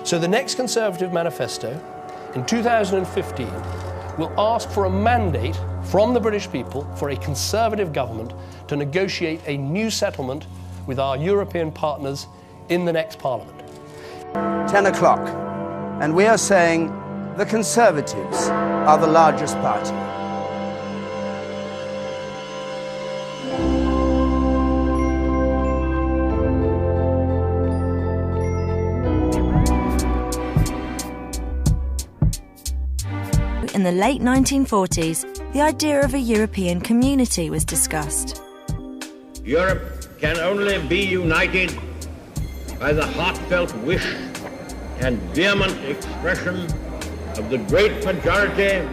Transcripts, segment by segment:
So the next Conservative manifesto in 2015 will ask for a mandate from the British people for a Conservative government to negotiate a new settlement with our European partners in the next Parliament. 10 o'clock, and we are saying the Conservatives are the largest party. In the late 1940s, the idea of a European community was discussed. Europe can only be united by the heartfelt wish and vehement expression of the great majority.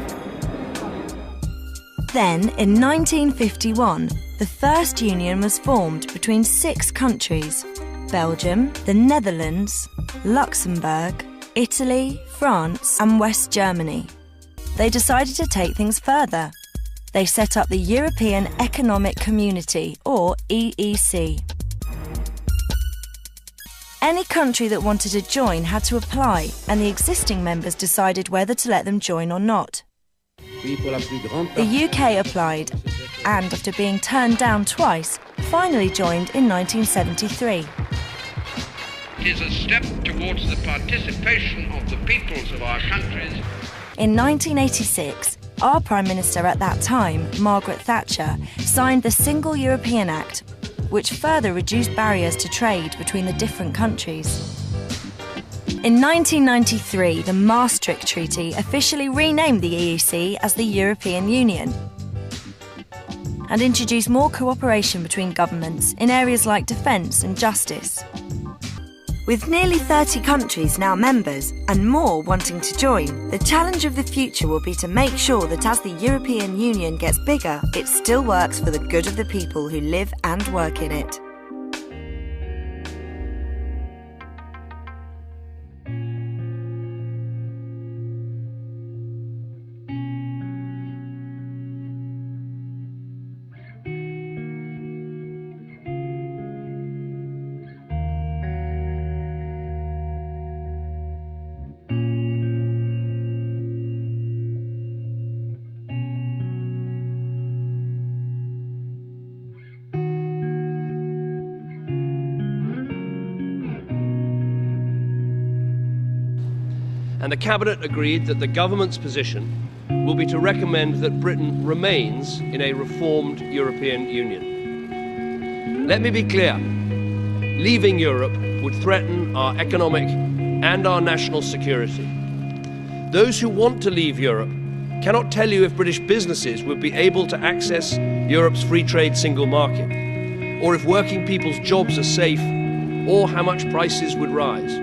Then, in 1951, the first union was formed between 6 countries: Belgium, the Netherlands, Luxembourg, Italy, France, and West Germany. They decided to take things further. They set up the European Economic Community, or EEC. Any country that wanted to join had to apply, and the existing members decided whether to let them join or not. The UK applied, and after being turned down twice, finally joined in 1973. It is a step towards the participation of the peoples of our countries. In 1986, our Prime Minister at that time, Margaret Thatcher, signed the Single European Act, which further reduced barriers to trade between the different countries. In 1993, the Maastricht Treaty officially renamed the EEC as the European Union and introduced more cooperation between governments in areas like defence and justice. With nearly 30 countries now members and more wanting to join, the challenge of the future will be to make sure that as the European Union gets bigger, it still works for the good of the people who live and work in it. And the Cabinet agreed that the government's position will be to recommend that Britain remains in a reformed European Union. Let me be clear, leaving Europe would threaten our economic and our national security. Those who want to leave Europe cannot tell you if British businesses would be able to access Europe's free trade single market, or if working people's jobs are safe, or how much prices would rise.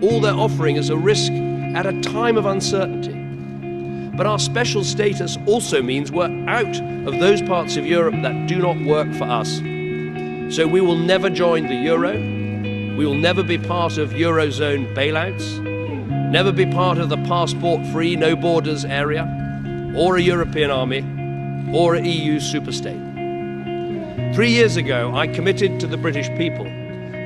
All they're offering is a risk at a time of uncertainty. But our special status also means we're out of those parts of Europe that do not work for us. So we will never join the euro, we will never be part of Eurozone bailouts, never be part of the passport-free, no borders area, or a European army, or an EU superstate. 3 years ago, I committed to the British people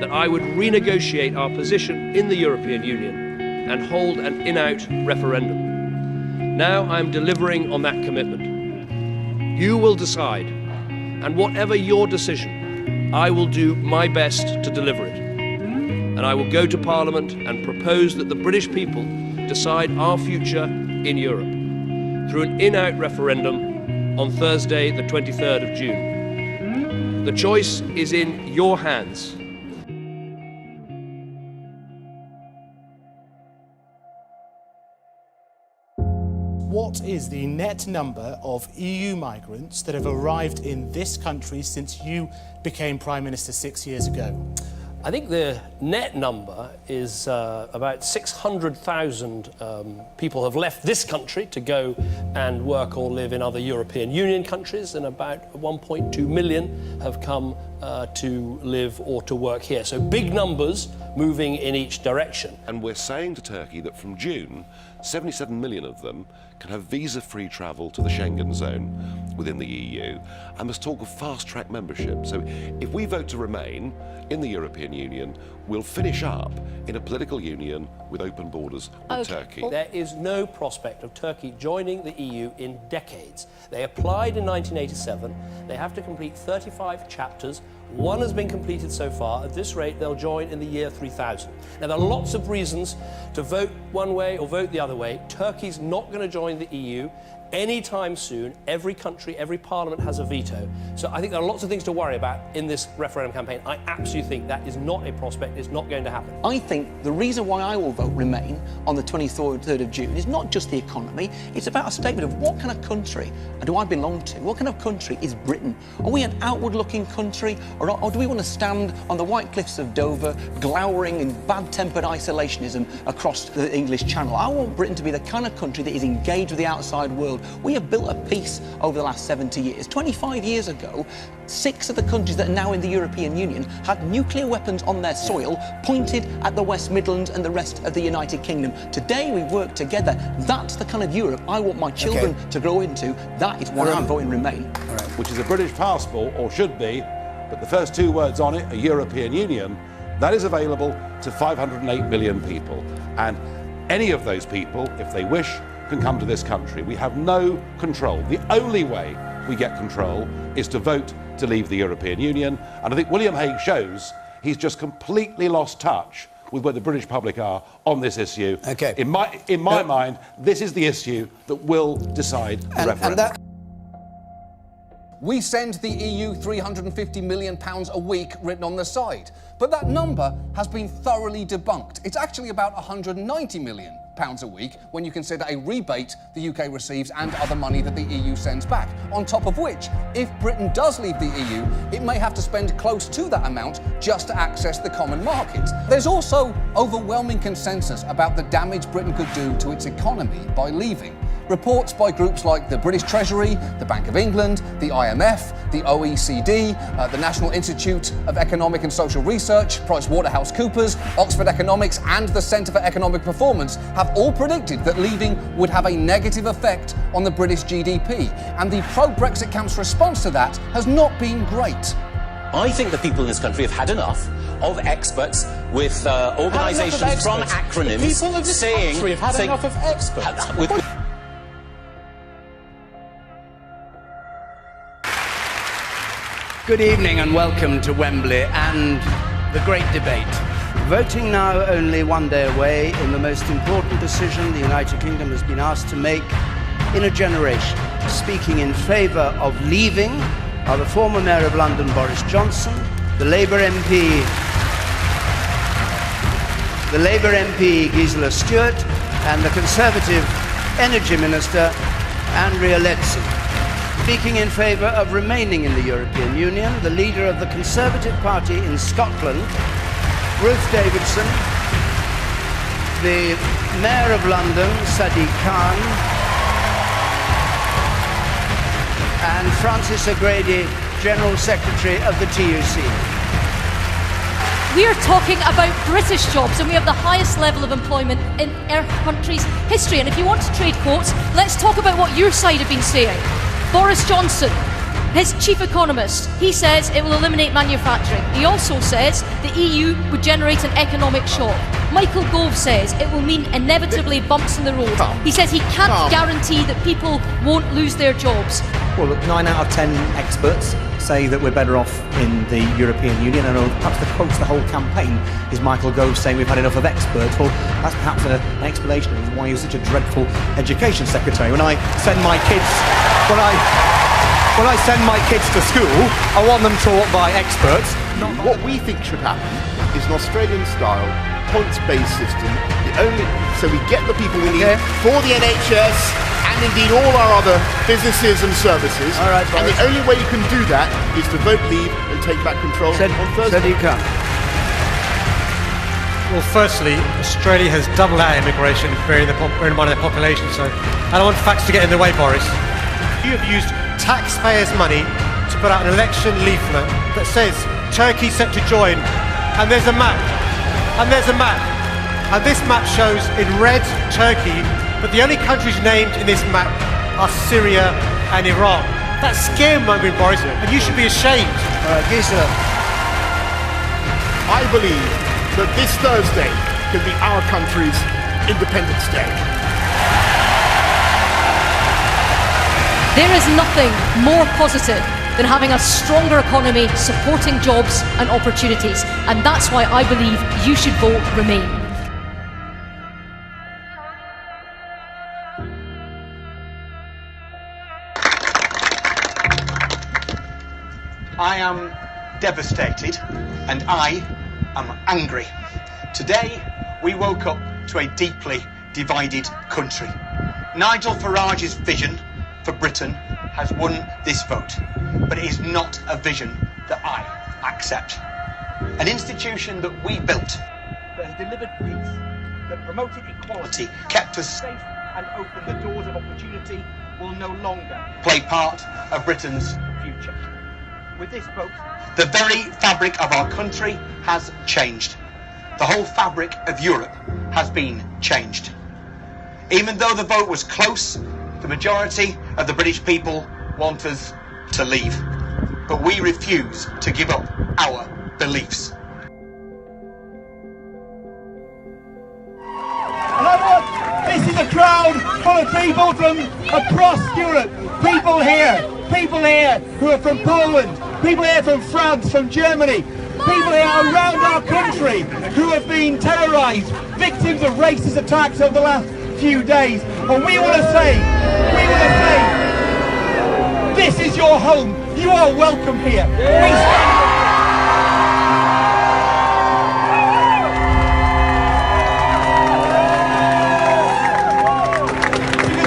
that I would renegotiate our position in the European Union and hold an in-out referendum. Now I'm delivering on that commitment. You will decide, and whatever your decision, I will do my best to deliver it. And I will go to Parliament and propose that the British people decide our future in Europe through an in-out referendum on Thursday, the 23rd of June. The choice is in your hands. What is the net number of EU migrants that have arrived in this country since you became Prime Minister 6 years ago? I think the net number is about 600,000 people have left this country to go and work or live in other European Union countries, and about 1.2 million have come to live or to work here. So big numbers moving in each direction. And we're saying to Turkey that from June, 77 million of them can have visa-free travel to the Schengen zone within the EU, and must talk of fast-track membership. So if we vote to remain in the European Union, we'll finish up in a political union with open borders with Turkey. There is no prospect of Turkey joining the EU in decades. They applied in 1987. They have to complete 35 chapters. One has been completed so far. At this rate, they'll join in the year 3000. Now, there are lots of reasons to vote one way or vote the other way. Turkey's not going to join the EU anytime soon. Every country, every parliament has a veto. So I think there are lots of things to worry about in this referendum campaign. I absolutely think that is not a prospect. It's not going to happen. I think the reason why I will vote Remain on the 23rd of June is not just the economy. It's about a statement of what kind of country do I belong to? What kind of country is Britain? Are we an outward-looking country, or do we want to stand on the white cliffs of Dover, glowering in bad-tempered isolationism across the English Channel? I want Britain to be the kind of country that is engaged with the outside world. We have built a peace over the last 70 years. 25 years ago, 6 of the countries that are now in the European Union had nuclear weapons on their soil pointed at the West Midlands and the rest of the United Kingdom. Today we work together. That's the kind of Europe I want my children to grow into. That is why I'm voting Remain. Which is a British passport, or should be, but the first 2 words on it are European Union. That is available to 508 million people. And any of those people, if they wish, can come to this country. We have no control. The only way we get control is to vote to leave the European Union. And I think William Hague shows he's just completely lost touch with where the British public are on this issue. Okay. In my mind, this is the issue that will decide the referendum. We send the EU £350 million a week written on the side. But that number has been thoroughly debunked. It's actually about £190 million a week when you consider a rebate the UK receives and other money that the EU sends back. On top of which, if Britain does leave the EU, it may have to spend close to that amount just to access the common market. There's also overwhelming consensus about the damage Britain could do to its economy by leaving. Reports by groups like the British Treasury, the Bank of England, the IMF, the OECD, the National Institute of Economic and Social Research, PricewaterhouseCoopers, Oxford Economics and the Centre for Economic Performance have all predicted that leaving would have a negative effect on the British GDP. And the pro-Brexit camp's response to that has not been great. I think the people in this country have had enough of experts with organisations from acronyms the people of this country have had enough of experts. Good evening and welcome to Wembley and the great debate. Voting now only one day away in the most important decision the United Kingdom has been asked to make in a generation. Speaking in favour of leaving are the former Mayor of London, Boris Johnson, the Labour MP Gisela Stewart, and the Conservative Energy Minister, Andrea Leadsom. Speaking in favour of remaining in the European Union, the leader of the Conservative Party in Scotland, Ruth Davidson, the Mayor of London, Sadiq Khan, and Francis O'Grady, General Secretary of the TUC. We are talking about British jobs, and we have the highest level of employment in our country's history. And if you want to trade quotes, let's talk about what your side have been saying. Boris Johnson, his chief economist, he says it will eliminate manufacturing. He also says the EU would generate an economic shock. Michael Gove says it will mean inevitably bumps in the road. He says he can't guarantee that people won't lose their jobs. Well, look, 9 out of 10 experts say that we're better off in the European Union. I know perhaps the quote the whole campaign is Michael Gove saying we've had enough of experts. Well, that's perhaps an explanation of why he was such a dreadful education secretary. When I send my kids to school, I want them taught by experts. What we think should happen is an Australian-style points-based system. So we get the people we need for the NHS and indeed all our other businesses and services. All right, and the only way you can do that is to vote leave and take back control on Thursday. Well, firstly, Australia has doubled our immigration, bearing in mind their population, so I don't want facts to get in the way, Boris. You have used taxpayers' money to put out an election leaflet that says Turkey set to join, and there's a map, and there's a map, and this map shows in red Turkey, but the only countries named in this map are Syria and Iran. That's scaremongering, Boris, and you should be ashamed. Gisela. I believe that this Thursday can be our country's Independence Day. There is nothing more positive than having a stronger economy supporting jobs and opportunities, and that's why I believe you should vote Remain. I am devastated and I am angry. Today we woke up to a deeply divided country. Nigel Farage's vision for Britain has won this vote, but it is not a vision that I accept. An institution that we built, that has delivered peace, that promoted equality, kept us safe and opened the doors of opportunity, will no longer play part of Britain's future. With this vote, the very fabric of our country has changed. The whole fabric of Europe has been changed. Even though the vote was close, the majority of the British people want us to leave. But we refuse to give up our beliefs. This is a crowd full of people from across Europe. People here who are from Poland, people here from France, from Germany, people here around our country who have been terrorised, victims of racist attacks over the last few days. And we want to say, this is your home. You are welcome here. Because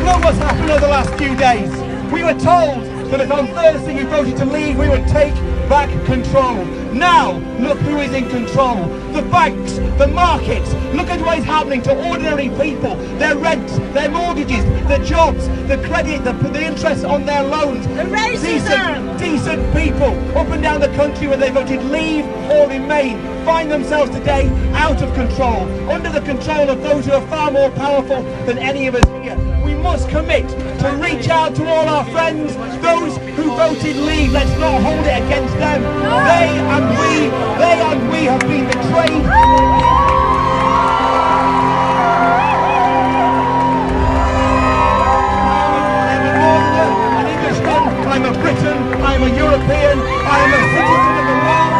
look what's happened over the last few days. We were told that if on Thursday you voted to leave, we would take back control. Now, look who is in control. The banks, the markets. Look at what is happening to ordinary people. Their rents, their mortgages, their jobs, the credit, the interest on their loans. The racism! Decent people up and down the country where they voted leave or remain find themselves today out of control, under the control of those who are far more powerful than any of us here. We must commit to reach out to all our friends, those who voted leave. Let's not hold it against them. They and we have been betrayed. I'm an Englishman, I'm a Briton, I'm a European, I'm a citizen of the world.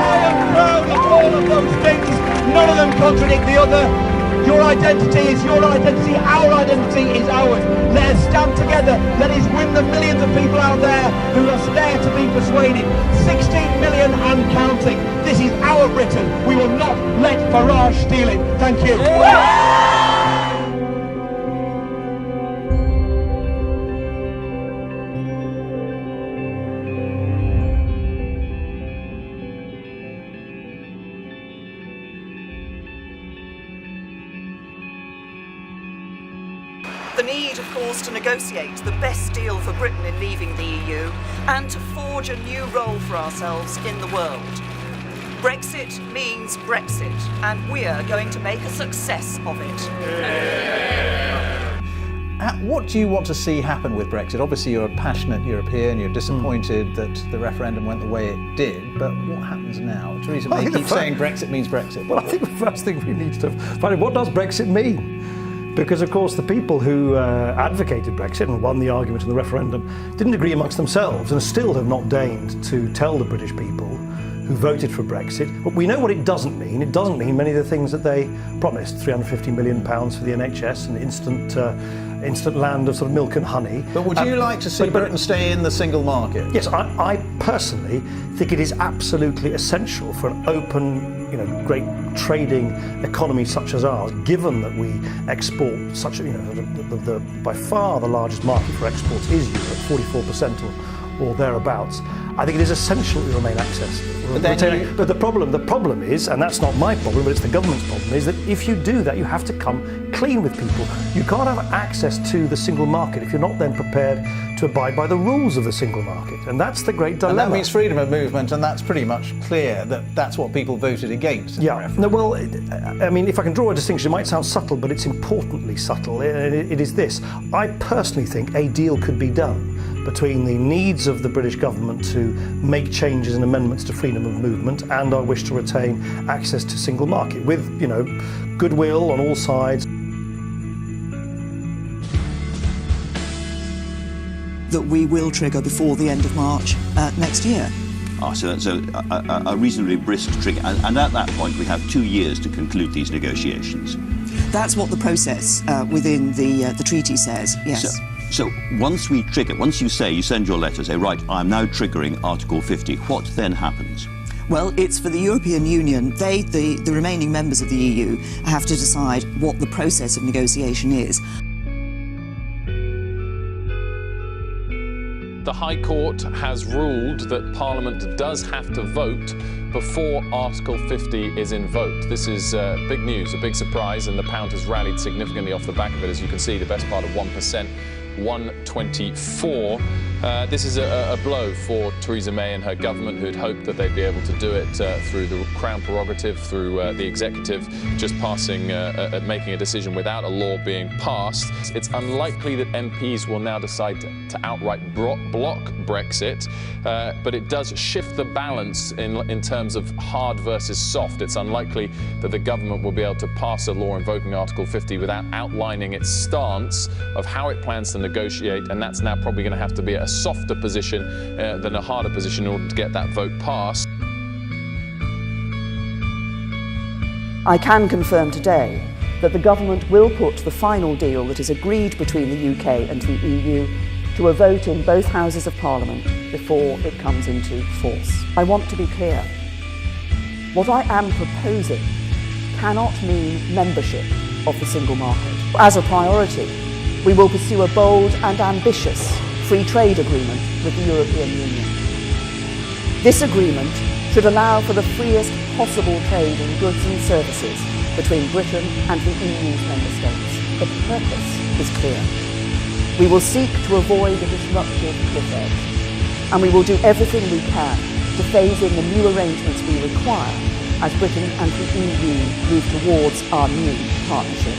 I am proud of all of those things. None of them contradict the other. Your identity is your identity, our identity is ours. Let us stand together, let us win the millions of people out there who are there to be persuaded. 16 million and counting. This is our Britain. We will not let Farage steal it. Thank you. The need, of course, to negotiate the best deal for Britain in leaving the EU and to forge a new role for ourselves in the world. Brexit means Brexit, and we're going to make a success of it. What do you want to see happen with Brexit? Obviously, you're a passionate European, you're disappointed that the referendum went the way it did, but what happens now? Theresa May keeps saying Brexit means Brexit. Well, I think the first thing we need to find out, what does Brexit mean? Because, of course, the people who advocated Brexit and won the argument in the referendum didn't agree amongst themselves and still have not deigned to tell the British people who voted for Brexit. But we know what it doesn't mean. It doesn't mean many of the things that they promised, £350 million for the NHS and instant land of sort of milk and honey. But would you like to see Britain stay in the single market? Yes, I personally think it is absolutely essential for an open, great trading economy such as ours, given that we export such, by far the largest market for exports is Europe, 44% or thereabouts, I think it is essential that we remain access. But the problem is, and that's not my problem, but it's the government's problem, is that if you do that, you have to come clean with people. You can't have access to the single market if you're not then prepared to abide by the rules of the single market. And that's the great dilemma. And that means freedom of movement, and that's pretty much clear that that's what people voted against. Yeah, no, well, I mean, if I can draw a distinction, it might sound subtle, but it's importantly subtle. It is this. I personally think a deal could be done between the needs of the British government to make changes and amendments to freedom of movement and our wish to retain access to single market with, you know, goodwill on all sides. That we will trigger before the end of March next year. So that's a reasonably brisk trigger, and at that point we have 2 years to conclude these negotiations. That's what the process within the treaty says, yes. So once we trigger, once you send your letter, say, right, I'm now triggering Article 50, what then happens? Well, it's for the European Union. The remaining members of the EU, have to decide what the process of negotiation is. The High Court has ruled that Parliament does have to vote before Article 50 is invoked. This is big news, a big surprise, and the pound has rallied significantly off the back of it. As you can see, the best part of 1%, 124. This is a blow for Theresa May and her government, who had hoped that they'd be able to do it through the Crown prerogative, through the executive just making a decision without a law being passed. It's unlikely that MPs will now decide to outright block Brexit, but it does shift the balance in terms of hard versus soft. It's unlikely that the government will be able to pass a law invoking Article 50 without outlining its stance of how it plans to negotiate, and that's now probably going to have to be a softer position than a harder position in order to get that vote passed. I can confirm today that the government will put the final deal that is agreed between the UK and the EU to a vote in both Houses of Parliament before it comes into force. I want to be clear. What I am proposing cannot mean membership of the single market. As a priority, we will pursue a bold and ambitious free trade agreement with the European Union. This agreement should allow for the freest possible trade in goods and services between Britain and the EU's member states. The purpose is clear. We will seek to avoid a disruptive cliff edge, and we will do everything we can to phase in the new arrangements we require as Britain and the EU move towards our new partnership.